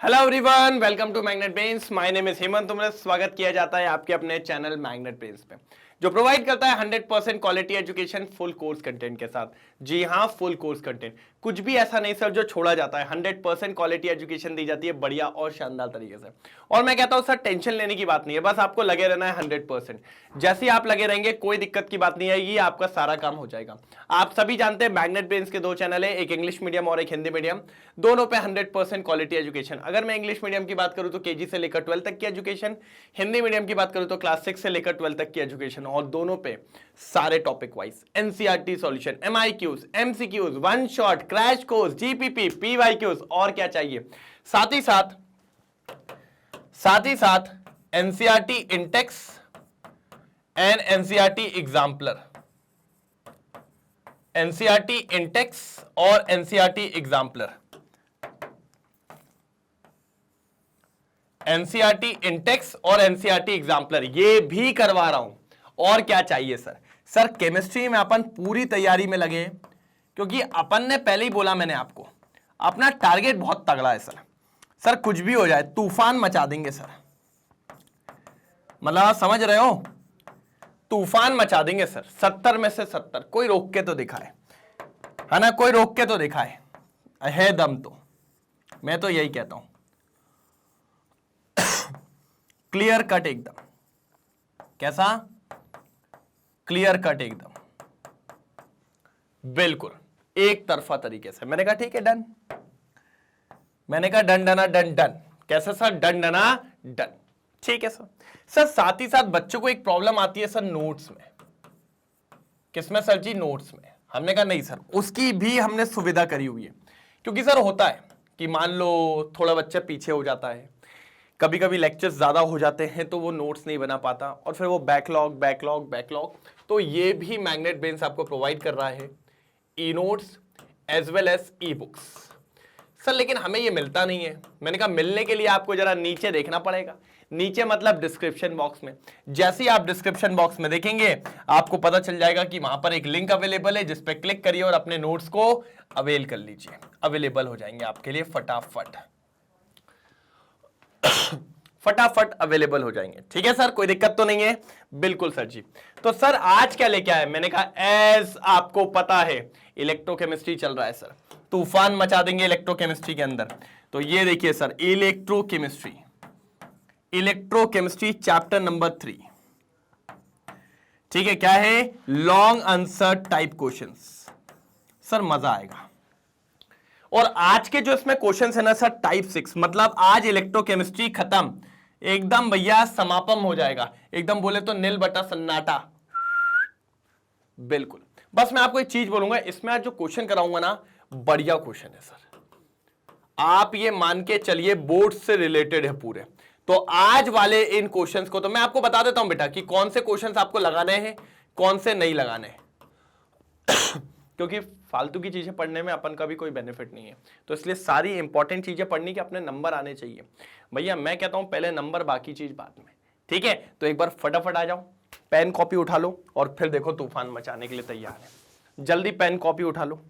Hello everyone, welcome to Magnet Brains. My name is Hemant. तुम्हारा स्वागत किया जाता है आपके अपने चैनल मैग्नेट ब्रेन्स पे, जो प्रोवाइड करता है 100% quality education full course content के साथ। जी हाँ, फुल कोर्स कंटेंट, कुछ भी ऐसा नहीं सर जो छोड़ा जाता है। 100% क्वालिटी एजुकेशन दी जाती है बढ़िया और शानदार तरीके से। और मैं कहता हूँ सर, टेंशन लेने की बात नहीं है, बस आपको लगे रहना है 100%। जैसे ही आप लगे रहेंगे कोई दिक्कत की बात नहीं आएगी, आपका सारा काम हो जाएगा। आप सभी जानते हैं मैग्नेट ब्रेन्स के दो चैनल है, एक इंग्लिश मीडियम और एक हिंदी मीडियम। दोनों पे 100% क्वालिटी एजुकेशन। अगर मैं इंग्लिश मीडियम की बात करूं तो केजी से लेकर 12 तक की एजुकेशन, हिंदी मीडियम की बात करूं तो क्लास 6 से लेकर 12 तक की एजुकेशन, और दोनों पे सारे topic wise NCERT solution, MIQs, MCQs, one shot, crash course, GPP, PYQs, और क्या चाहिए। साथ ही साथ NCERT intext and NCERT exemplar, NCERT intext और एनसीईआरटी एग्जाम्पलर, एनसीईआरटी इंटेक्स और एनसीईआरटी एग्जाम्पलर, ये भी करवा रहा हूं। और क्या चाहिए सर? सर केमिस्ट्री में अपन पूरी तैयारी में लगे, क्योंकि अपन ने पहले ही बोला, मैंने आपको, अपना टारगेट बहुत तगड़ा है सर। सर कुछ भी हो जाए, तूफान मचा देंगे सर, मतलब समझ रहे हो, तूफान मचा देंगे सर। 70 में से 70, कोई रोक के तो दिखाए, है ना, कोई रोक के तो दिखाए, है दम तो। मैं तो यही कहता हूं, क्लियर कट एकदम। कैसा? क्लियर कट एकदम, बिल्कुल एक तरफा तरीके से। मैंने कहा ठीक है, डन। मैंने कहा डन डना डन डन। कैसे सर? डन डना डन। ठीक है सर। सर साथ ही साथ बच्चों को एक प्रॉब्लम आती है सर नोट्स में। किसमें सर जी? नोट्स में। हमने कहा नहीं सर, उसकी भी हमने सुविधा करी हुई है। क्योंकि सर होता है कि मान लो थोड़ा बच्चा पीछे हो जाता है, कभी कभी लेक्चर्स ज्यादा हो जाते हैं तो वो नोट्स नहीं बना पाता, और फिर वो बैकलॉग। तो ये भी मैग्नेट ब्रेन्स आपको प्रोवाइड कर रहा है, e notes as well as e books. Sir लेकिन हमें ये मिलता नहीं है। मैंने कहा मिलने के लिए आपको जरा नीचे देखना पड़ेगा। नीचे मतलब डिस्क्रिप्शन बॉक्स में। जैसे ही आप डिस्क्रिप्शन बॉक्स में देखेंगे, आपको पता चल जाएगा कि वहां पर एक लिंक अवेलेबल है, जिस पे क्लिक करिए और अपने नोट्स को अवेल कर लीजिए। अवेलेबल हो जाएंगे आपके लिए फटाफट अवेलेबल हो जाएंगे। ठीक है सर, कोई दिक्कत तो नहीं है? बिल्कुल सर जी। तो सर आज क्या लेके आए? मैंने कहा एज आपको पता है इलेक्ट्रोकेमिस्ट्री चल रहा है सर, तूफान मचा देंगे इलेक्ट्रोकेमिस्ट्री के अंदर। तो ये देखिए सर, इलेक्ट्रोकेमिस्ट्री चैप्टर नंबर 3। ठीक है, क्या है? Long answer type questions. Sir मजा आएगा। और आज के जो इसमें क्वेश्चंस है ना सर, टाइप 6, मतलब आज इलेक्ट्रोकेमिस्ट्री खत्म एकदम भैया, समापन हो जाएगा एकदम, बोले तो नील बटा सन्नाटा। बिल्कुल। बस मैं आपको एक चीज बोलूंगा, इसमें आज जो क्वेश्चन कराऊंगा ना, बढ़िया क्वेश्चन है सर। आप ये मान के चलिए बोर्ड से रिलेटेड है पूरे। तो आज वाले इन क्वेश्चंस को तो मैं आपको बता देता हूं बेटा कि कौन से क्वेश्चंस आपको लगाने हैं, कौन से नहीं लगाने हैं। क्योंकि फालतू की चीजें पढ़ने में अपन का भी कोई बेनिफिट नहीं है, तो इसलिए सारी इंपॉर्टेंट चीजें पढ़नी के अपने नंबर आने चाहिए भैया। मैं कहता हूं पहले नंबर, बाकी चीज बाद में। ठीक है, तो एक बार फटाफट आ जाओ, पेन कॉपी उठा लो, और फिर देखो तूफान मचाने के लिए तैयार है। जल्दी पेन कॉपी उठा लो,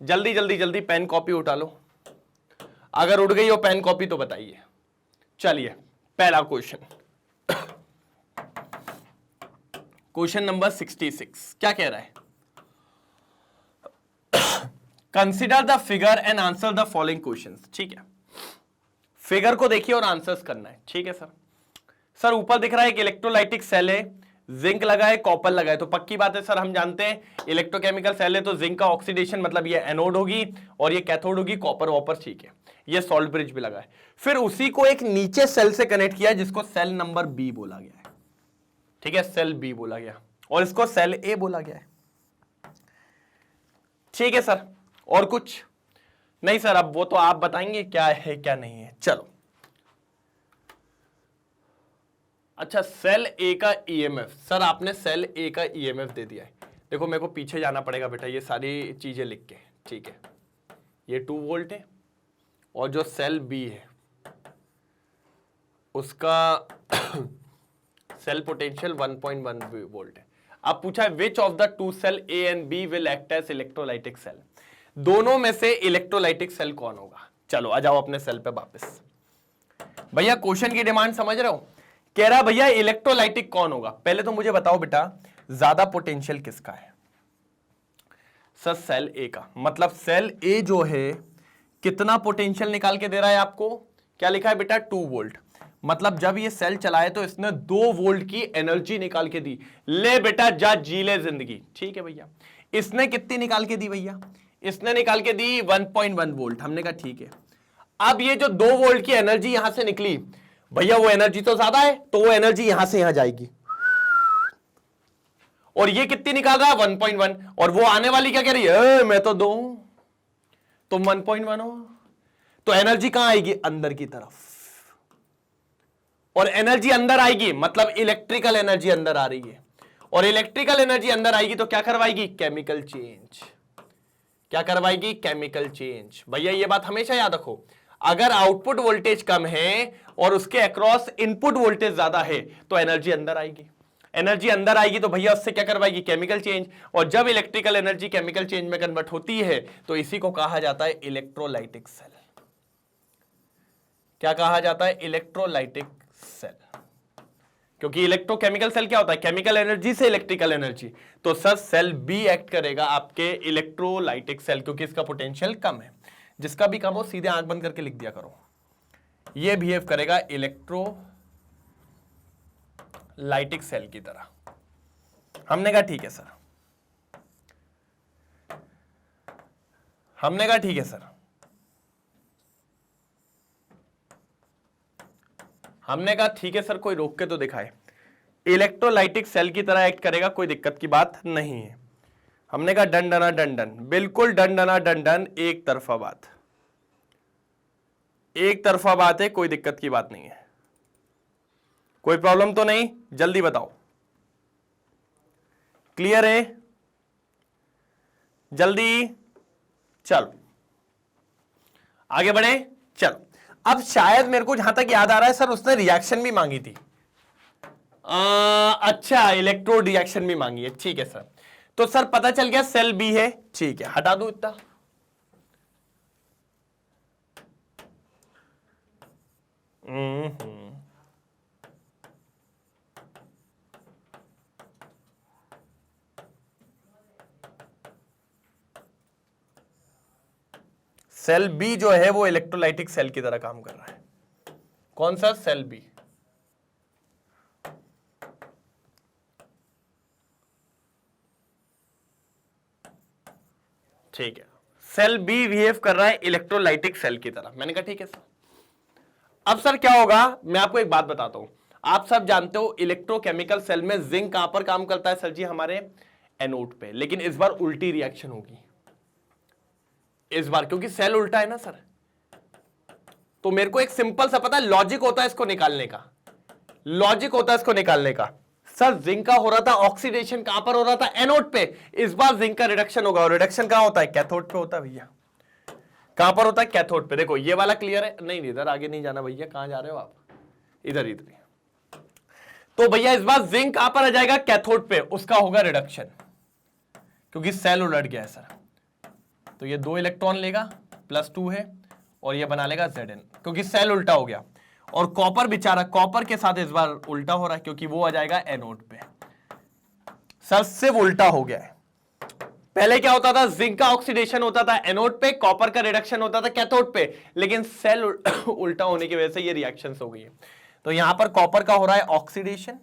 जल्दी पेन कॉपी उठा लो। अगर उठ गई हो पेन कॉपी तो बताइए। चलिए पहला क्वेश्चन, क्वेश्चन नंबर 66 क्या कह रहा है? Consider the figure and answer the following questions. ठीक है, फिगर को देखिए और आंसर्स करना है। ठीक है सर। सर ऊपर दिख रहा है एक इलेक्ट्रोलाइटिक सेल है, जिंक लगा है, कॉपर लगा है, तो पक्की बात है सर, हम जानते हैं इलेक्ट्रोकेमिकल सेल है तो जिंक का ऑक्सीडेशन, मतलब ये एनोड होगी और ये कैथोड होगी, कॉपर वॉपर। ठीक है, ये सॉल्ट ब्रिज भी लगा है। फिर उसी को एक नीचे सेल से कनेक्ट किया जिसको सेल नंबर बी बोला गया है। ठीक है, सेल बी बोला गया, और इसको सेल ए बोला गया है। ठीक है सर, और कुछ नहीं सर? अब वो तो आप बताएंगे क्या है क्या नहीं है। चलो अच्छा, सेल ए का ईएमएफ। सर आपने सेल ए का ईएमएफ दे दिया है। देखो मेरे को पीछे जाना पड़ेगा बेटा, ये सारी चीजें लिख के। ठीक है, ये 2 वोल्ट है, और जो सेल बी है उसका सेल पोटेंशियल 1.1 वोल्ट है। अब पूछा है which of the two cell A and B will act as electrolytic cell. दोनों में से इलेक्ट्रोलाइटिक सेल कौन होगा? चलो आ जाओ अपने सेल पे वापस। भैया क्वेश्चन की डिमांड समझ रहे हो? कह रहा भैया इलेक्ट्रोलाइटिक कौन होगा। पहले तो मुझे बताओ बेटा ज्यादा पोटेंशियल किसका है। सर सेल ए का। मतलब सेल ए जो है कितना पोटेंशियल निकाल के दे रहा है आपको? क्या लिखा है बेटा? 2 वोल्ट। मतलब जब ये सेल चलाए तो इसने 2 वोल्ट की एनर्जी निकाल के दी। ले बेटा जा जी ले जिंदगी। ठीक है भैया। इसने कितनी निकाल के दी भैया? इसने निकाल के दी 1.1 वोल्ट। हमने कहा ठीक है। अब ये जो 2 वोल्ट की एनर्जी यहां से निकली भैया, वो एनर्जी तो ज्यादा है, तो वो एनर्जी यहां से यहां जाएगी। और ये कितनी निकाल रहा है? 1.1। और वो आने वाली क्या कह रही है? मैं तो 2 हूं, तुम 1.1 हो। तो एनर्जी कहां आएगी? अंदर की तरफ। और एनर्जी अंदर आएगी मतलब इलेक्ट्रिकल एनर्जी अंदर आ रही है। और इलेक्ट्रिकल एनर्जी अंदर आएगी तो क्या करवाएगी? Chemical change. क्या करवाएगी? Chemical change. भैया ये बात हमेशा याद रखो, अगर आउटपुट वोल्टेज कम है और उसके अक्रॉस इनपुट वोल्टेज ज्यादा है तो एनर्जी अंदर आएगी। एनर्जी अंदर आएगी तो भैया उससे क्या करवाएगी? Chemical change. और जब इलेक्ट्रिकल एनर्जी केमिकल चेंज में कन्वर्ट होती है तो इसी को कहा जाता है इलेक्ट्रोलाइटिक सेल। क्या कहा जाता है? Electrolytic cell. क्योंकि इलेक्ट्रोकेमिकल सेल क्या होता है? केमिकल एनर्जी से इलेक्ट्रिकल एनर्जी। तो सर सेल बी एक्ट करेगा आपके इलेक्ट्रोलाइटिक सेल, क्योंकि इसका पोटेंशियल कम है। जिसका भी कम हो सीधे आंख बंद करके लिख दिया करो। ये बिहेव करेगा इलेक्ट्रोलाइटिक सेल की तरह। हमने कहा ठीक है सर। हमने कहा ठीक है सर। हमने कहा ठीक है सर, कोई रोक के तो दिखाए। इलेक्ट्रोलाइटिक सेल की तरह एक्ट करेगा, कोई दिक्कत की बात नहीं है। हमने कहा डन डना डन डन, बिल्कुल डन डना डन डन। एक तरफा बात, एक तरफा बात है, कोई दिक्कत की बात नहीं है। कोई प्रॉब्लम तो नहीं? जल्दी बताओ। क्लियर है? जल्दी चलो आगे बढ़े। चलो अब शायद मेरे को जहां तक याद आ रहा है सर उसने रिएक्शन भी मांगी थी। अच्छा इलेक्ट्रोड रिएक्शन भी मांगी है। ठीक है सर। तो सर पता चल गया सेल बी है। ठीक है हटा दो इतना। सेल बी जो है वो इलेक्ट्रोलाइटिक सेल की तरह काम कर रहा है। कौन सा? Cell B. ठीक है, सेल बी बिहेव कर रहा है इलेक्ट्रोलाइटिक सेल की तरह। मैंने कहा ठीक है सर। अब सर क्या होगा, मैं आपको एक बात बताता हूं। आप सब जानते हो इलेक्ट्रोकेमिकल सेल में जिंक कहां पर काम करता है सर जी? हमारे एनोड पे। लेकिन इस बार उल्टी रिएक्शन होगी इस बार, क्योंकि सेल उल्टा है ना सर। तो मेरे को एक सिंपल सा पता है लॉजिक होता है इसको निकालने का। लॉजिक होता है इसको निकालने का। सर जिंक का हो रहा था ऑक्सीडेशन, कहां पर हो रहा था? एनोड पे। इस बार जिंक का रिडक्शन होगा, और रिडक्शन कहां होता है? कैथोड पे होता है भैया। कहां पर होता है? कैथोड पे। देखो ये वाला क्लियर है? नहीं इधर आगे नहीं जाना भैया। कहां जा रहे हो आप? इधर इधर। तो भैया इस बार जिंक कहां पर आ जाएगा? कैथोड पे। उसका होगा रिडक्शन, क्योंकि सेल उलट गया है सर। तो ये 2 इलेक्ट्रॉन लेगा, +2 है, और ये बना लेगा Zn, क्योंकि सेल उल्टा हो गया। और कॉपर बेचारा, कॉपर के साथ इस बार उल्टा हो रहा है, क्योंकि वो आ जाएगा एनोड पे। सर सिर्फ उल्टा हो गया है। पहले क्या होता था? जिंक का ऑक्सीडेशन होता था एनोड पे, कॉपर का रिडक्शन होता था कैथोड पे। लेकिन सेल उल्टा होने की वजह से ये रिएक्शंस हो गई है। तो यहां पर कॉपर का हो रहा है ऑक्सीडेशन,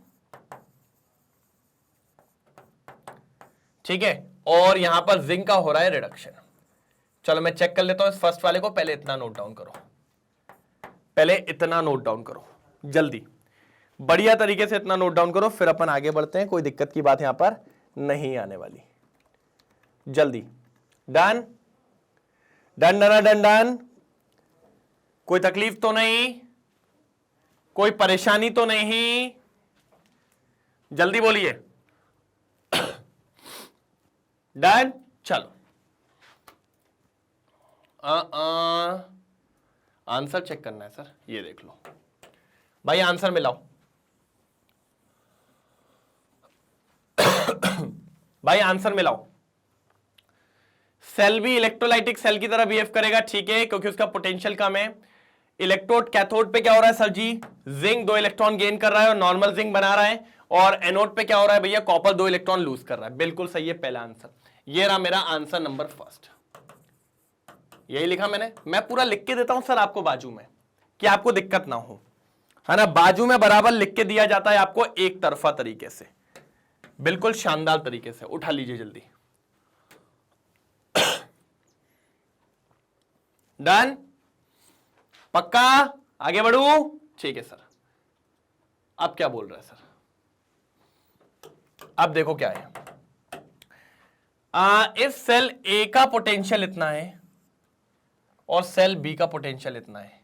ठीक है, और यहां पर जिंक का हो रहा है रिडक्शन। चलो मैं चेक कर लेता हूं इस फर्स्ट वाले को। पहले इतना नोट डाउन करो, पहले इतना नोट डाउन करो जल्दी, बढ़िया तरीके से इतना नोट डाउन करो, फिर अपन आगे बढ़ते हैं। कोई दिक्कत की बात यहां पर नहीं आने वाली। जल्दी। Done done done done done. कोई तकलीफ तो नहीं? कोई परेशानी तो नहीं? जल्दी बोलिए। डन। चलो आंसर चेक करना है सर। ये देख लो भाई, आंसर मिलाओ। भाई आंसर मिलाओ। सेल भी इलेक्ट्रोलाइटिक सेल की तरह बिहेव करेगा, ठीक है, क्योंकि उसका पोटेंशियल कम है। इलेक्ट्रोड कैथोड पे क्या हो रहा है सर जी, जिंक 2 इलेक्ट्रॉन गेन कर रहा है और नॉर्मल जिंक बना रहा है, और एनोड पे क्या हो रहा है भैया, कॉपर 2 इलेक्ट्रॉन लूज कर रहा है। बिल्कुल सही है पहला आंसर, ये रहा मेरा आंसर नंबर फर्स्ट। यही लिखा मैंने, मैं पूरा लिख के देता हूं सर आपको बाजू में कि आपको दिक्कत ना हो, है ना, बाजू में बराबर लिख के दिया जाता है आपको एक तरफा तरीके से, बिल्कुल शानदार तरीके से। उठा लीजिए जल्दी। डन, पक्का, आगे बढ़ू, ठीक है सर। अब क्या बोल रहा है सर, अब देखो क्या है, इस सेल ए का पोटेंशियल इतना है और सेल बी का पोटेंशियल इतना है,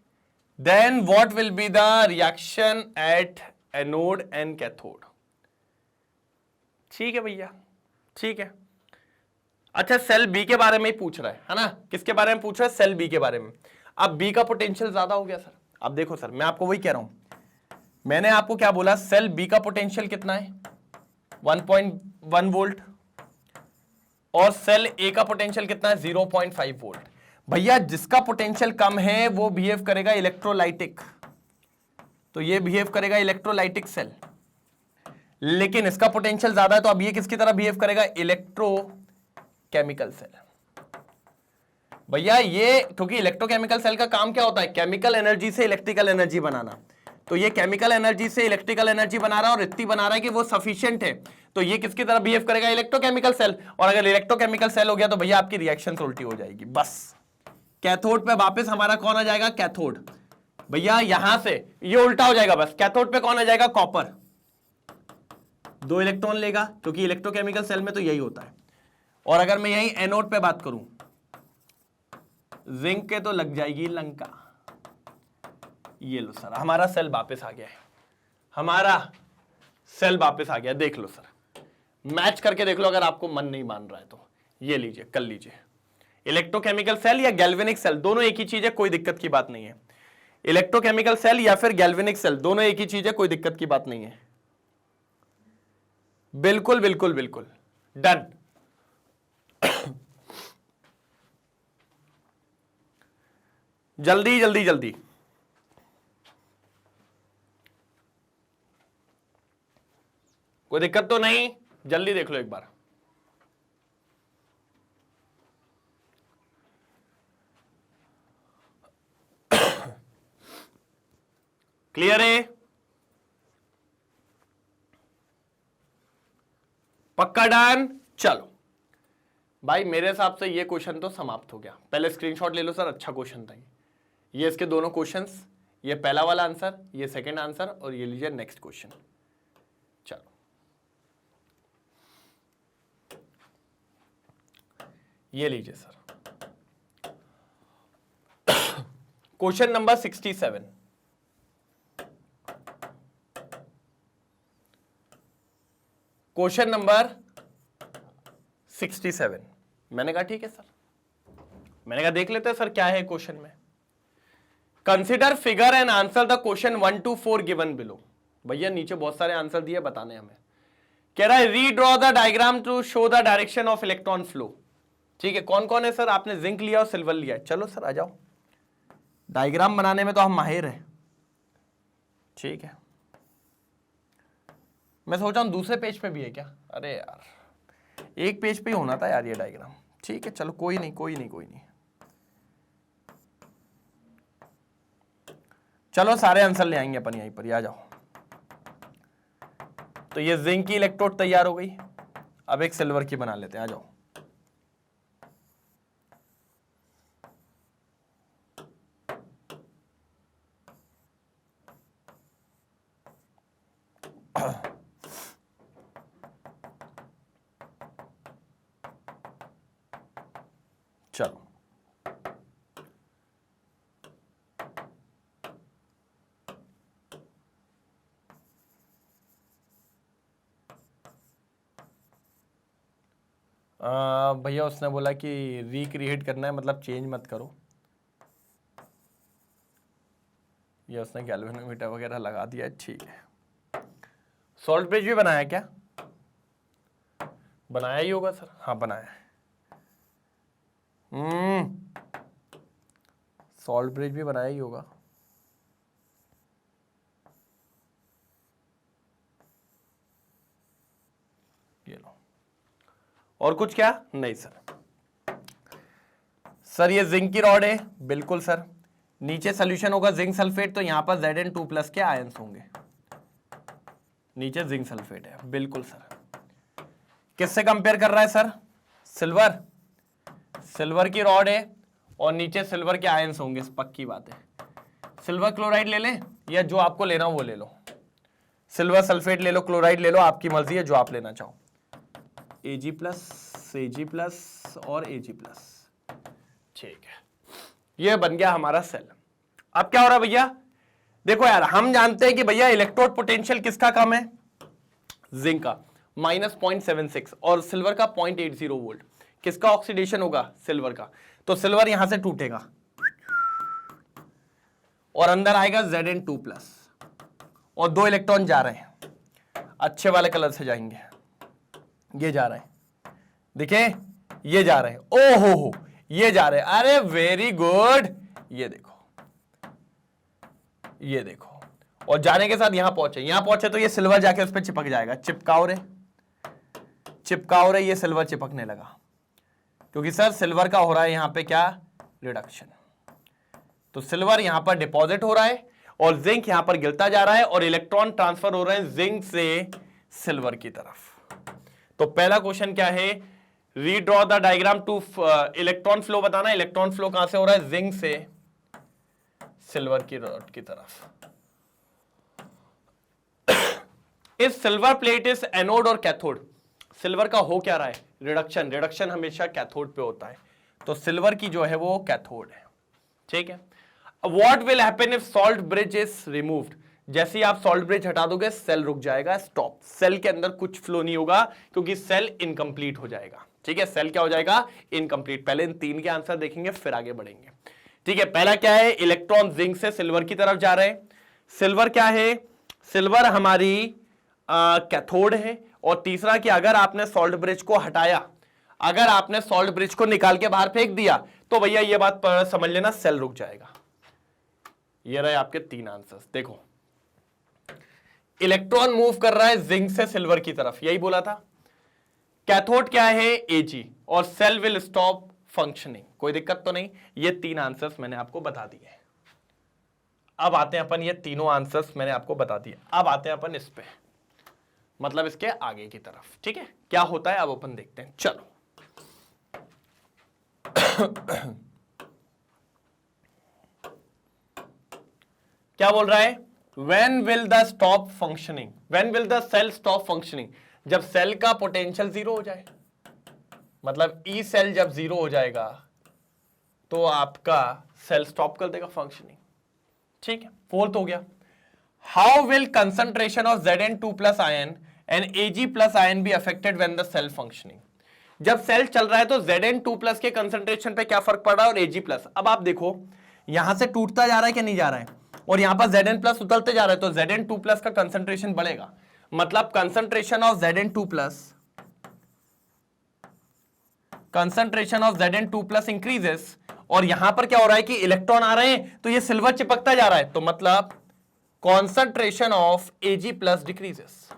then what will be the reaction at anode and cathode. ठीक है भैया, ठीक है। अच्छा, सेल बी के बारे में ही पूछ रहा है ना, किसके बारे में पूछ रहा है, सेल बी के बारे में। अब बी का पोटेंशियल ज्यादा हो गया सर। अब देखो सर, मैं आपको वही कह रहा हूं, मैंने आपको क्या बोला, सेल बी का पोटेंशियल कितना है 1.1 वोल्ट और सेल ए का पोटेंशियल कितना है 0.5 वोल्ट। भैया जिसका पोटेंशियल कम है वो बिहेव करेगा इलेक्ट्रोलाइटिक, तो ये बिहेव करेगा इलेक्ट्रोलाइटिक सेल, लेकिन इसका पोटेंशियल ज्यादा है तो अब ये किसकी तरह बिहेव करेगा, इलेक्ट्रोकेमिकल सेल। भैया ये, क्योंकि इलेक्ट्रोकेमिकल सेल का काम क्या होता है, केमिकल एनर्जी से इलेक्ट्रिकल एनर्जी बनाना, तो ये केमिकल एनर्जी से इलेक्ट्रिकल एनर्जी बना रहा है और इतनी बना रहा है कि वो सफिशिएंट है, तो ये किसकी तरह बिहेव करेगा, इलेक्ट्रोकेमिकल सेल। और अगर इलेक्ट्रोकेमिकल सेल हो गया तो भैया आपकी रिएक्शन उल्टी हो जाएगी। बस कैथोड पे वापस हमारा कौन आ जाएगा, कैथोड। भैया यहां से ये उल्टा हो जाएगा, बस कैथोड पे कौन आ जाएगा, कॉपर 2 इलेक्ट्रॉन लेगा, क्योंकि इलेक्ट्रोकेमिकल सेल में तो यही होता है। और अगर मैं यही एनोड पे बात करूं, जिंक के तो लग जाएगी लंका। ये लो सर, हमारा सेल वापस आ गया है, हमारा सेल वापस आ गया। देख लो सर, मैच करके देख लो, अगर आपको मन नहीं मान रहा है तो ये लीजिए, कर लीजिए। इलेक्ट्रोकेमिकल सेल या गैल्वेनिक सेल दोनों एक ही चीज है, कोई दिक्कत की बात नहीं है। इलेक्ट्रोकेमिकल सेल या फिर गैल्वेनिक सेल दोनों एक ही चीज है, कोई दिक्कत की बात नहीं है। बिल्कुल बिल्कुल बिल्कुल, डन। जल्दी जल्दी जल्दी, कोई दिक्कत तो नहीं, जल्दी देख लो एक बार। क्लियर है, पक्का, डन। चलो भाई, मेरे हिसाब से ये क्वेश्चन तो समाप्त हो गया। पहले स्क्रीनशॉट ले लो सर, अच्छा क्वेश्चन था ये इसके दोनों क्वेश्चंस, ये पहला वाला आंसर, ये सेकंड आंसर, और ये लीजिए नेक्स्ट क्वेश्चन। चलो ये लीजिए sir, question number 67। Question number 67। मैंने कहा ठीक है सर, मैंने कहा देख लेते हैं सर क्या है क्वेश्चन में। Consider figure and answer the question 1 to 4 given below. भैया नीचे बहुत सारे आंसर दिए, बताने हमें। कह रहा है redraw the diagram to show the direction of electron flow. ठीक है, कौन कौन है सर, आपने जिंक लिया और सिल्वर लिया है। चलो सर आ जाओ, डायग्राम बनाने में तो हम माहिर हैं। ठीक है, मैं सोचा हूं दूसरे पेज पे भी है क्या, अरे यार एक पेज पे ही होना था यार ये डायग्राम। ठीक है चलो, कोई नहीं कोई नहीं कोई नहीं, चलो सारे आंसर ले आएंगे अपन यहीं पर, आ जाओ। तो ये जिंक की इलेक्ट्रोड तैयार हो गई, अब एक सिल्वर की बना लेते हैं, आ जाओ। चलो भैया उसने बोला कि रिक्रिएट करना है, मतलब चेंज मत करो। ये उसने गैल्वेनोमीटर वगैरह लगा दिया है, ठीक है। सॉल्ट ब्रिज भी बनाया क्या, बनाया ही होगा सर, हाँ बनाया है। सॉल्ट ब्रिज भी बनाया ही होगा। ये लो। और कुछ क्या? नहीं सर ये जिंक की रॉड है, बिल्कुल सर। नीचे सोल्यूशन होगा जिंक सल्फेट, तो यहां पर Zn2+ के आयंस होंगे। नीचे जिंक सल्फेट है, बिल्कुल सर। किससे कंपेयर कर रहा है सर? सिल्वर। सिल्वर की रॉड है और नीचे सिल्वर के आयंस होंगे, पक्की बात है। सिल्वर क्लोराइड ले लें या जो आपको लेना हो वो ले लो। सिल्वर सल्फेट ले लो, क्लोराइड ले लो, आपकी मर्जी है जो आप लेना चाहो। Ag+, और Ag+। ठीक है, ये बन गया हमारा सेल। अब क्या हो रहा है भैया? देखो यार, हम जानते हैं कि भैया इलेक्ट्रोड पोटेंशियल किसका कम है? जिंक का, -0.76, और सिल्वर का 0.80 वोल्ट। किसका ऑक्सीडेशन होगा? सिल्वर का। तो सिल्वर यहां से टूटेगा और अंदर आएगा Zn2+, और 2 इलेक्ट्रॉन जा रहे हैं, अच्छे वाले कलर से जाएंगे। ये जा रहे हैं, दिखे? ये जा रहे हैं, ओहो ये जा रहे हैं, अरे वेरी गुड। ये देखो, ये देखो, और जाने के साथ यहां पहुंचे तो ये सिल्वर जाके उस पर चिपक जाएगा। चिपकाओ रे, ये सिल्वर चिपकने लगा, क्योंकि सर सिल्वर का हो रहा है यहां पे क्या? रिडक्शन। तो सिल्वर यहां पर डिपॉजिट हो रहा है और जिंक यहां पर गिरता जा रहा है, और इलेक्ट्रॉन ट्रांसफर हो रहे हैं जिंक से सिल्वर की तरफ। तो पहला क्वेश्चन क्या है? Redraw the diagram two electron flow बताना। इलेक्ट्रॉन फ्लो कहां से हो रहा है? जिंक से सिल्वर की रॉड की तरफ। इस सिल्वर प्लेट इज एनोड और कैथोड। सिल्वर का हो क्या रहा है? रिडक्शन। रिडक्शन हमेशा कैथोड पे होता है, तो सिल्वर की जो है वो कैथोड है। ठीक है। What will happen if salt bridge is removed? जैसे ही आप सॉल्ट ब्रिज हटा दोगे, सेल रुक जाएगा, स्टॉप। सेल के अंदर कुछ फ्लो नहीं होगा, क्योंकि सेल इनकम्प्लीट हो जाएगा। ठीक है, सेल क्या हो जाएगा? इनकम्प्लीट। पहले इन 3 के आंसर देखेंगे, फिर आगे बढ़ेंगे। ठीक है, पहला क्या है? इलेक्ट्रॉन जिंक से सिल्वर की तरफ जा रहे हैं। सिल्वर क्या है? सिल्वर हमारी कैथोड है। और तीसरा कि अगर आपने सॉल्ट ब्रिज को हटाया, अगर आपने सॉल्ट ब्रिज को निकाल के बाहर फेंक दिया, तो भैया ये बात समझ लेना, सेल रुक जाएगा। ये रहे आपके 3 आंसर्स। देखो, इलेक्ट्रॉन मूव कर रहा है जिंक से सिल्वर की तरफ, यही बोला था। कैथोड क्या है? Ag, और सेल विल स्टॉप फंक्शनिंग। कोई दिक्कत तो नहीं। ये 3 आंसर्स मैंने आपको बता दिए। अब आते हैं अपन, ये तीनों आंसर्स मैंने आपको बता दिए। अब आते हैं अपन इस पे, मतलब इसके आगे की तरफ। ठीक है, क्या होता है अब अपन देखते हैं। चलो क्या बोल रहा है? When will the stop functioning? When will the cell stop functioning? जब सेल का पोटेंशियल 0 हो जाए, मतलब ई सेल जब 0 हो जाएगा तो आपका सेल स्टॉप कर देगा फंक्शनिंग। ठीक है, 4th हो गया। How will concentration of Zn2+ ion and Ag+ ion be affected when the cell functioning? जब सेल चल रहा है तो Zn2+ के कंसंट्रेशन पे क्या फर्क पड़ रहा है और Ag+। अब आप देखो, यहां से टूटता जा रहा है कि नहीं जा रहा है, और यहां पर Zn+ उतरते जा रहा है, तो Zn2+ का कंसंट्रेशन बढ़ेगा। मतलब कंसंट्रेशन ऑफ Zn2+ इंक्रीजेस, और यहां पर क्या हो रहा है कि इलेक्ट्रॉन आ रहे हैं, तो ये सिल्वर चिपकता जा रहा है, तो मतलब कॉन्सेंट्रेशन ऑफ Ag+ डिक्रीजेस।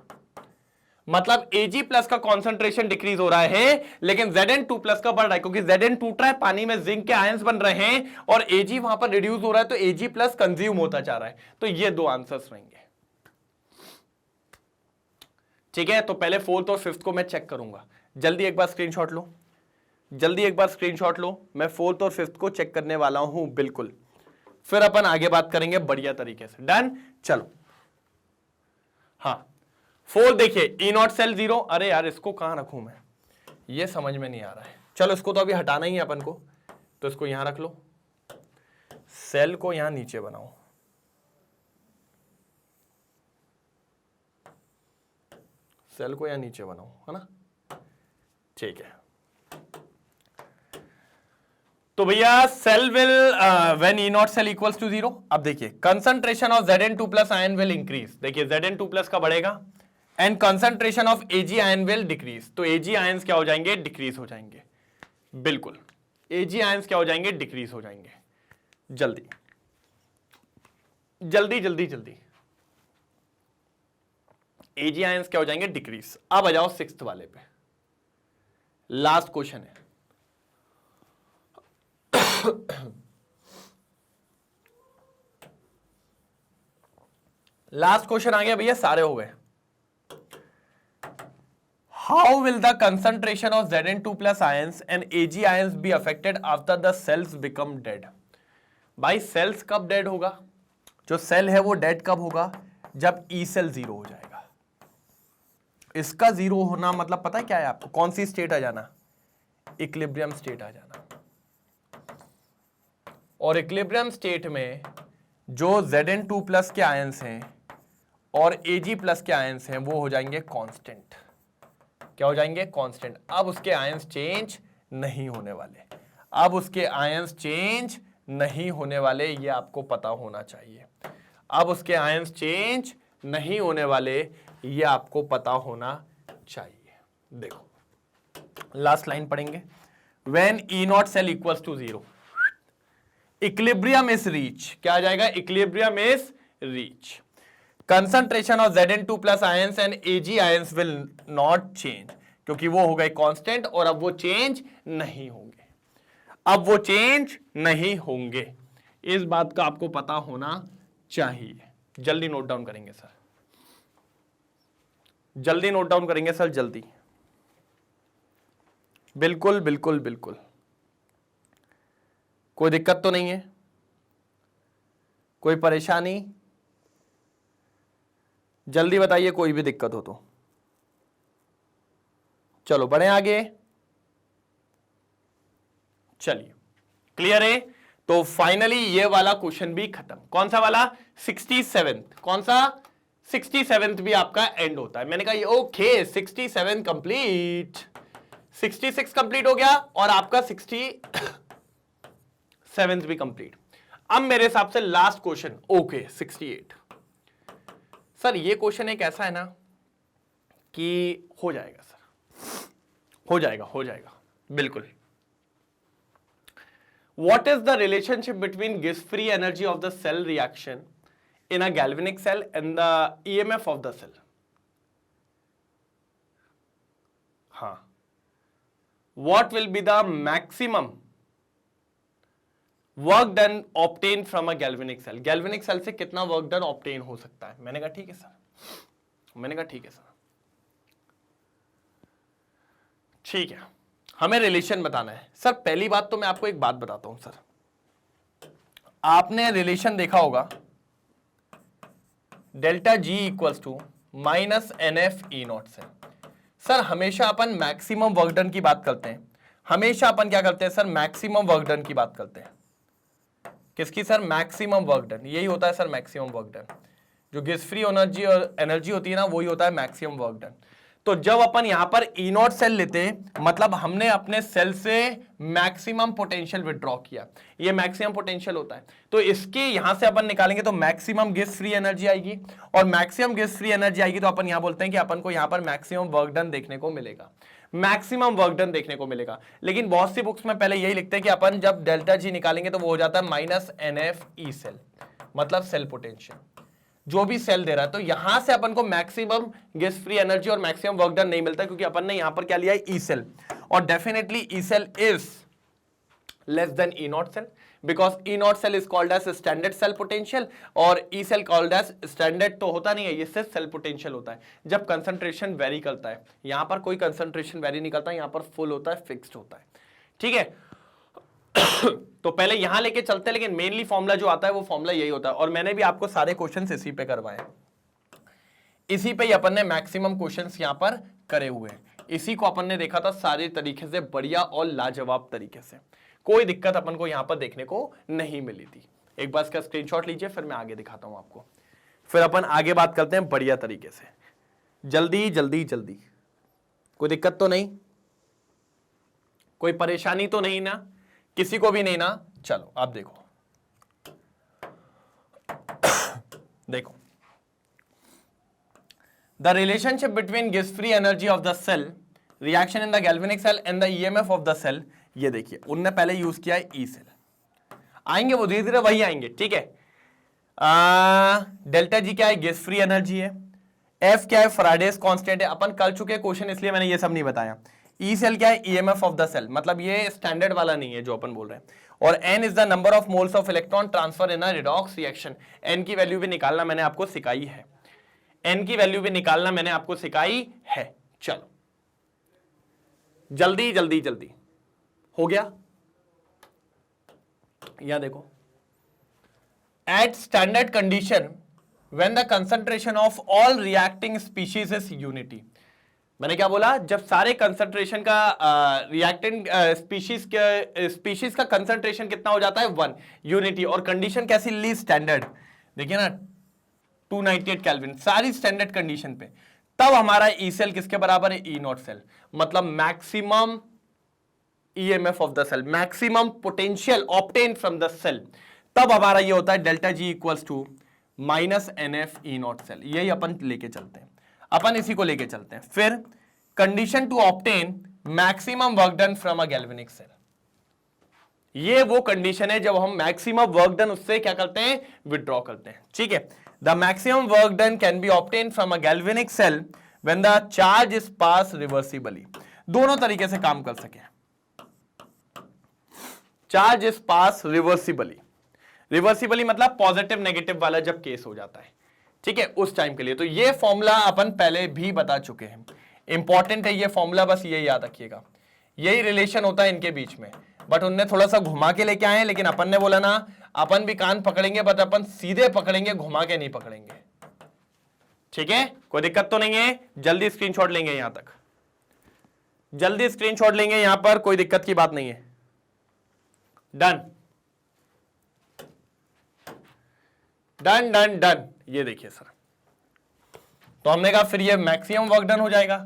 मतलब Ag+ का कॉन्सेंट्रेशन डिक्रीज हो रहा है, लेकिन Zn2+ का बढ़ रहा है, क्योंकि Zn टूट रहा है, पानी में जिंक के आयंस बन रहे हैं, और Ag वहां पर रिड्यूस हो रहा है, तो Ag+ कंज्यूम होता जा रहा है। तो ये 2 आंसर्स रहेंगे। ठीक है, तो पहले 4th और 5th को मैं चेक करूंगा। जल्दी एक बार स्क्रीनशॉट लो, जल्दी एक बार स्क्रीनशॉट लो। मैं 4th और 5th को चेक करने वाला हूं, बिल्कुल। फिर अपन आगे बात करेंगे बढ़िया तरीके से। डन? चलो, हाँ 4 देखिए, E0 सेल 0। अरे यार, इसको कहां रखूं मैं, ये समझ में नहीं आ रहा है। चलो, इसको तो अभी हटाना ही है अपन को, तो इसको यहां रख लो। सेल को यहां नीचे बनाओ, सेल को यहां नीचे बनाओ, है ना? ठीक है, तो भैया cell will when E0 cell equals to 0। अब देखिए, concentration of Zn2+ ion will increase. देखिए, Zn2+ का बढ़ेगा, and concentration of Ag ion will decrease. तो Ag आयंस क्या हो जाएंगे? डिक्रीज हो जाएंगे, बिल्कुल। Ag आयंस क्या हो जाएंगे, डिक्रीज हो जाएंगे। जल्दी जल्दी जल्दी जल्दी, Ag आयंस क्या हो जाएंगे, डिक्रीज। अब आ जाओ सिक्स्थ वाले पे, लास्ट क्वेश्चन है। लास्ट क्वेश्चन आ गया भैया, सारे हो गए। How will the concentration of Zn2 plus ions and Ag ions be affected after the sales become dead. भाई सेल्स कब डेड होगा, जो सेल है वो डेड कब होगा, जब ई सेल जीरो हो जाएगा। इसका जीरो होना मतलब पता है क्या है आपको, कौन सी स्टेट आ जाना, इक्विलिब्रियम स्टेट आ जाना। और इक्विलिब्रियम स्टेट में जो Zn2 प्लस के आयंस हैं और Ag प्लस के आयंस हैं वो हो जाएंगे कांस्टेंट। क्या हो जाएंगे, कांस्टेंट। अब उसके आयंस चेंज नहीं होने वाले, अब उसके आयंस चेंज नहीं होने वाले, ये आपको पता होना चाहिए। अब उसके आयंस चेंज नहीं होने वाले, ये आपको पता होना चाहिए। देखो लास्ट लाइन पढ़ेंगे, when E naught cell equals to 0 equilibrium is reach. क्या आ जाएगा, equilibrium is reach. Concentration of Zn2 plus ions and Ag ions will not change, क्योंकि वो हो गए कांस्टेंट और अब वो चेंज नहीं होंगे, अब वो चेंज नहीं होंगे। इस बात का आपको पता होना चाहिए। जल्दी नोट डाउन करेंगे सर, जल्दी नोट डाउन करेंगे सर, जल्दी, बिल्कुल बिल्कुल बिल्कुल। कोई दिक्कत तो नहीं है, कोई परेशानी, जल्दी बताइए कोई भी दिक्कत हो तो। चलो बढ़े आगे, चलिए क्लियर है। तो फाइनली ये वाला क्वेश्चन भी खत्म। कौन सा वाला, 67th। कौन सा, 67th भी आपका एंड होता है। मैंने कहा ये ओके 67 कंप्लीट, 66 कंप्लीट हो गया और आपका 67th भी कंप्लीट। अब मेरे हिसाब से लास्ट क्वेश्चन, ओके 68। सर ये क्वेश्चन एक ऐसा है ना कि हो जाएगा सर, हो जाएगा, हो जाएगा बिल्कुल। What is the relationship between Gibbs-free energy of the cell reaction in a galvanic cell and the EMF of the cell? हाँ, what will be the maximum work done obtained from a galvanic cell? galvanic cell से कितना work done obtain हो सकता है? मैंने कहा ठीक है सर, मैंने कहा ठीक है सर, ठीक है, हमें रिलेशन बताना है। सर पहली बात तो मैं आपको एक बात बताता हूं सर, आपने रिलेशन देखा होगा delta G equals to minus NF E naught से। सर हमेशा अपन मैक्सिमम वर्क डन की बात करते हैं, हमेशा अपन क्या करते हैं सर, मैक्सिमम वर्क डन की बात करते हैं। किसकी सर, मैक्सिमम वर्क डन, यही होता है सर मैक्सिमम वर्क डन। जो गिब्स फ्री एनर्जी और एनर्जी होती है ना, वही होता है मैक्सिमम वर्क डन। तो जब अपन यहां पर ई नॉट सेल लेते हैं, मतलब हमने अपने सेल से मैक्सिमम पोटेंशियल विड्रॉ किया, ये मैक्सिमम पोटेंशियल होता है। तो इसके यहां से अपन निकालेंगे तो मैक्सिमम गिब्स फ्री एनर्जी आएगी, और मैक्सिमम गिब्स फ्री एनर्जी आएगी तो अपन यहां बोलते हैं कि अपन को यहां पर मैक्सिमम वर्क डन देखने को मिलेगा, मैक्सिमम वर्क डन देखने को मिलेगा। लेकिन बहुत सी बुक्स में पहले यही लिखते हैं कि अपन जब डेल्टा जी निकालेंगे तो वो हो जाता है माइनस NF E सेल, मतलब सेल पोटेंशियल जो भी सेल दे रहा है। तो यहां से अपन को मैक्सिमम गिब्स फ्री एनर्जी और मैक्सिमम वर्क डन नहीं मिलता, क्योंकि अपन ने यहां पर क्या लिया है, ई सेल, और definitely E cell is less than E naught cell, because E naught cell is called as standard cell potential, और E cell called as standard तो होता नहीं है, ये सिर्फ सेल पोटेंशियल होता है जब कंसंट्रेशन वेरी करता है। यहां पर कोई कंसंट्रेशन वेरी नहीं करता, यहां पर फुल होता है, फिक्स्ड होता है, ठीक है। तो पहले यहां लेके चलते हैं, लेकिन मेनली फॉर्मूला जो आता है वो फॉर्मूला यही होता है, और मैंने भी आपको सारे क्वेश्चंस इसी पे करवाए, इसी पे ही अपन ने मैक्सिमम क्वेश्चंस यहां पर करे हुए हैं, इसी को अपन ने देखा था सारे तरीके से बढ़िया और लाजवाब तरीके से, कोई दिक्कत अपन को यहां पर देखने को नहीं मिली थी। एक बार इसका स्क्रीनशॉट लीजिए, फिर मैं आगे दिखाता हूं आपको, फिर अपन आगे बात करते हैं बढ़िया तरीके से। जल्दी जल्दी जल्दी, कोई दिक्कत तो नहीं, कोई परेशानी तो नहीं ना, किसी को भी नहीं ना। चलो आप देखो, देखो the relationship between Gibbs free energy of the cell reaction in the galvanic cell and the EMF of the cell ये देखिए उनने पहले यूज किया है ई सेल, आएंगे वो धीरे धीरे वही आएंगे, ठीक है। डेल्टा जी क्या है, गैस फ्री एनर्जी है। एफ क्या है, फैराडेज कांस्टेंट है, अपन कर चुके क्वेश्चन इसलिए मैंने ये सब नहीं बताया। ई सेल क्या है, ईएमएफ ऑफ द सेल, मतलब ये स्टैंडर्ड वाला नहीं है जो अपन बोल रहे हैं। और n is the number of moles of electron transfer in a redox reaction, n की वैल्यू भी निकालना मैंने आपको सिखाई है, एन की वैल्यू भी निकालना मैंने आपको सिखाई है। चलो जल्दी जल्दी जल्दी हो गया। यहां देखो, at standard condition when the concentration of all reacting species is unity. मैंने क्या बोला, जब सारे कंसंट्रेशन का रिएक्टेंट स्पीशीज का कंसंट्रेशन कितना हो जाता है 1, यूनिटी। और कंडीशन कैसी ली, स्टैंडर्ड, देखिए ना 298 केल्विन, सारी स्टैंडर्ड कंडीशन पे, तब हमारा ई सेल किसके बराबर है, ई नॉट सेल, मतलब maximum EMF of the cell, maximum potential obtain from the cell, तब हमारा ये होता है delta G equals to minus n F E naught cell. यही अपन लेके चलते हैं, अपन इसी को लेके चलते हैं। फिर condition to obtain maximum work done from a galvanic cell, ये वो कंडीशन है जब हम मैक्सिमम वर्क डन उससे क्या करते हैं, विड्रॉ करते हैं, ठीक है। The maximum work done can be obtain from a galvanic cell when the charge is pass reversibly, दोनों तरीके से काम कर सके। Charge is pass reversibly, reversibly मतलब पॉजिटिव नेगेटिव वाला जब केस हो जाता है, ठीक है, उस टाइम के लिए। तो ये फॉर्मूला अपन पहले भी बता चुके हैं, इंपॉर्टेंट है ये फॉर्मूला, बस ये याद रखिएगा, यही रिलेशन होता है इनके बीच में। बट उनने थोड़ा सा घुमा के लेके आए, लेकिन अपन ने बोला ना अपन भी कान पकड़ेंगे, बट अपन सीधे पकड़ेंगे, घुमा के नहीं पकड़ेंगे, ठीक है। कोई दिक्कत तो नहीं है, जल्दी स्क्रीनशॉट लेंगे, यहां तक जल्दी स्क्रीनशॉट लेंगे, यहां पर कोई दिक्कत की बात नहीं है। डन डन डन डन, ये देखिए सर, तो हमने कहा फिर ये मैक्सिमम वर्क डन हो जाएगा,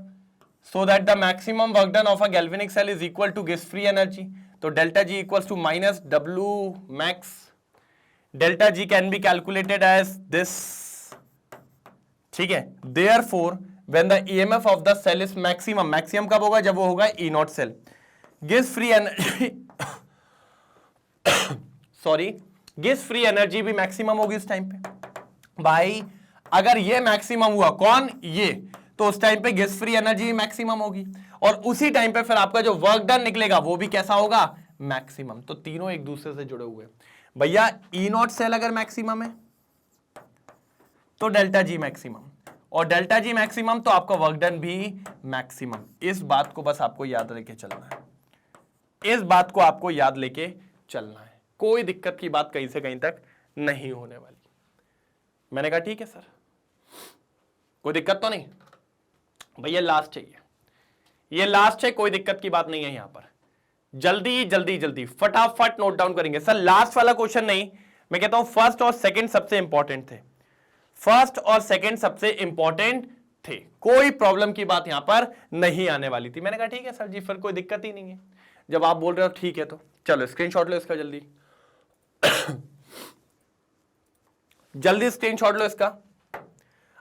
so that the maximum work done of a galvanic cell is equal to gas free energy, तो delta G equals to minus W max. Delta G can be calculated as this, ठीक है। Therefore when the EMF of the cell is maximum, maximum कब होगा, जब वो होगा ई naught cell, gas free energy sorry, gas free energy भी maximum होगी उस टाइम पे। भाई अगर ये मैक्सिमम हुआ, कौन, ये, तो उस टाइम पे गैस फ्री एनर्जी भी मैक्सिमम होगी, और उसी टाइम पे फिर आपका जो वर्क डन निकलेगा वो भी कैसा होगा, मैक्सिमम। तो तीनों एक दूसरे से जुड़े हुए। भैया ई नॉट सेल अगर मैक्सिमम है तो डेल्टा जी मैक्सिमम, और डेल्टा जी मैक्सिमम तो आपका वर्क डन भी मैक्सिमम। इस बात को बस आपको याद लेके चलना है, इस बात को आपको याद लेके चलना है, कोई दिक्कत की बात कहीं से कहीं तक नहीं होने वाली। मैंने कहा ठीक है सर, कोई दिक्कत तो नहीं भैया, लास्ट चाहिए, ये लास्ट है, कोई दिक्कत की बात नहीं है। यहां पर जल्दी जल्दी जल्दी फटाफट नोट डाउन करेंगे सर। लास्ट वाला क्वेश्चन नहीं, मैं कहता हूं फर्स्ट और सेकंड सबसे इंपॉर्टेंट थे, फर्स्ट और सेकंड सबसे इंपॉर्टेंट थे, कोई प्रॉब्लम की बात यहां पर नहीं आने वाली थी। मैंने कहा ठीक है सर जी, फिर कोई दिक्कत ही नहीं है, जब आप बोल रहे हो ठीक है तो चलो स्क्रीनशॉट लो इसका, जल्दी जल्दी स्क्रीनशॉट लो इसका।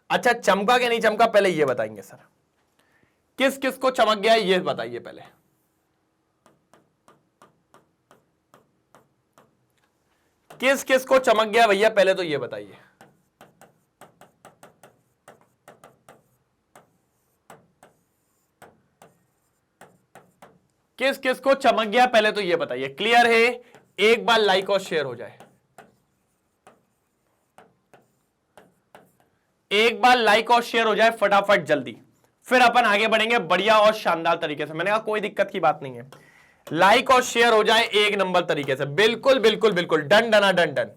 अच्छा चमका कि नहीं चमका, पहले ये बताएंगे सर, किस किस को चमक गया ये बताइए पहले। किस किस को चमक गया भैया, पहले तो ये बताइए। किस किस को चमक गया पहले तो ये बताइए। क्लियर है, एक बार लाइक और शेयर हो जाए, एक बार लाइक और शेयर हो जाए फटाफट जल्दी, फिर अपन आगे बढ़ेंगे बढ़िया और शानदार तरीके से। मैंने कहा कोई दिक्कत की बात नहीं है, लाइक और शेयर हो जाए एक नंबर तरीके से, बिल्कुल बिल्कुल बिल्कुल, डन डना डन डन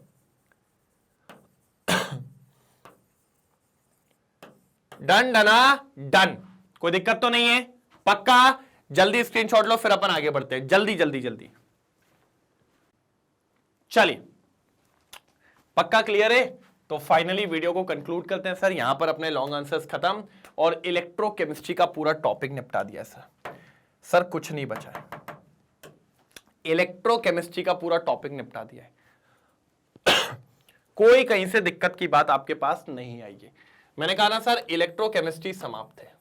डन डना डन, कोई दिक्कत तो नहीं है, पक्का। जल्दी स्क्रीनशॉट लो, फिर अपन आगे बढ़ते हैं, जल्दी जल्दी जल्दी। चलिए पक्का क्लियर है, तो फाइनली वीडियो को कंक्लूड करते हैं सर। यहां पर अपने लॉन्ग आंसर्स खत्म और इलेक्ट्रोकेमिस्ट्री का पूरा टॉपिक निपटा दिया सर। सर कुछ नहीं बचा है, इलेक्ट्रोकेमिस्ट्री का पूरा टॉपिक निपटा दिया है कोई कहीं से दिक्कत की बात आपके पास नहीं आएगी। मैंने कहा ना सर इलेक्ट्रोकेमिस्ट्री समाप्त है,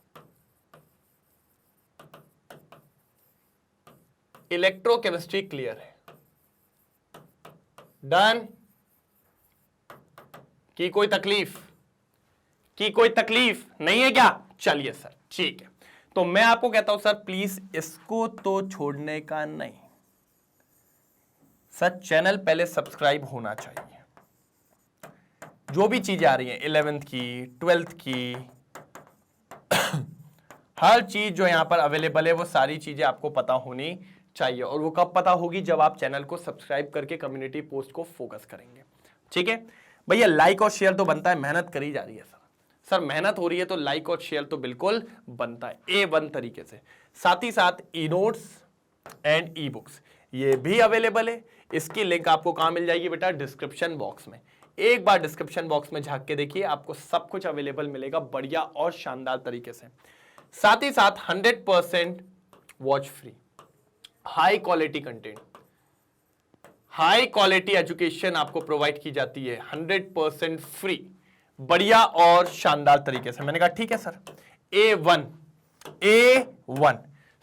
इलेक्ट्रोकेमिस्ट्री क्लियर है? डन? की कोई तकलीफ? की कोई तकलीफ नहीं है क्या? चलिए सर, ठीक है। तो मैं आपको कहता हूं सर प्लीज इसको तो छोड़ने का नहीं सर, चैनल पहले सब्सक्राइब होना चाहिए। जो भी चीजें आ रही हैं 11th की 12th की हर चीज जो यहां पर अवेलेबल है वो सारी चीजें आपको पता होनी चाहिए। और वो कब पता होगी? जब आप चैनल को सब्सक्राइब करके कम्युनिटी पोस्ट को फोकस करेंगे। ठीक है भैया, लाइक और शेयर तो बनता है, मेहनत करी जा रही है सर मेहनत हो रही है तो लाइक और शेयर तो बिल्कुल बनता है A1 तरीके से। साथ ही साथ e notes and e books ये भी अवेलेबल है। इसकी लिंक आपको कहां मिल जाएगी बेटा? डिस्क्रिप्शन बॉक्स में। एक बार डिस्क्रिप्शन बॉक्स में झांक के देखिए, आपको सब कुछ अवेलेबल मिलेगा बढ़िया और शानदार तरीके से। साथ ही साथ 100% watch free, high quality content, high quality education आपको प्रोवाइड की जाती है 100% फ्री, बढ़िया और शानदार तरीके से। मैंने कहा ठीक है सर, A1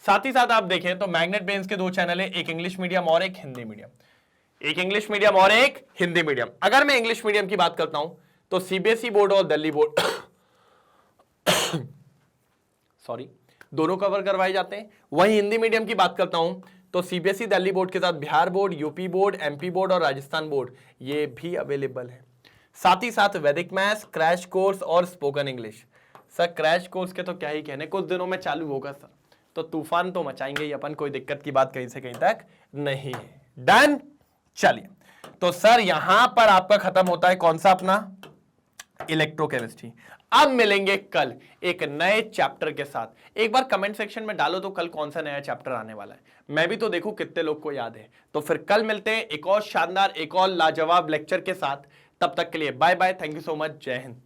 साथ ही साथ आप देखें तो मैग्नेट ब्रेन्स के 2 चैनल है, एक इंग्लिश मीडियम और एक हिंदी मीडियम, एक इंग्लिश मीडियम और एक हिंदी मीडियम। अगर मैं इंग्लिश मीडियम की बात करता हूं तो सीबीएसई बोर्ड और दिल्ली बोर्ड सॉरी दोनों कवर करवाए जाते हैं। वहीं हिंदी मीडियम की बात करता हूं तो सीबीएसई दिल्ली बोर्ड के साथ Bihar board, UP board, MP board और राजस्थान बोर्ड ये भी अवेलेबल है। साथ ही साथ वैदिक मैथ्स, क्रैश कोर्स और spoken English. Sir crash course के तो क्या ही कहने, कुछ दिनों में चालू होगा सर, तो तूफान तो मचाएंगे ही अपन, कोई दिक्कत की बात कहीं से कहीं तक नहीं है। डन? चलिए, तो सर यहां पर आपका खत्म होता है कौन सा? अपना इलेक्ट्रोकेमिस्ट्री। अब मिलेंगे कल एक नए चैप्टर के साथ। एक बार कमेंट सेक्शन में डालो तो कल कौन सा नया चैप्टर आने वाला है, मैं भी तो देखूं कितने लोग को याद है। तो फिर कल मिलते हैं एक और शानदार, एक और लाजवाब लेक्चर के साथ। तब तक के लिए bye bye, thank you so much, जय हिंद।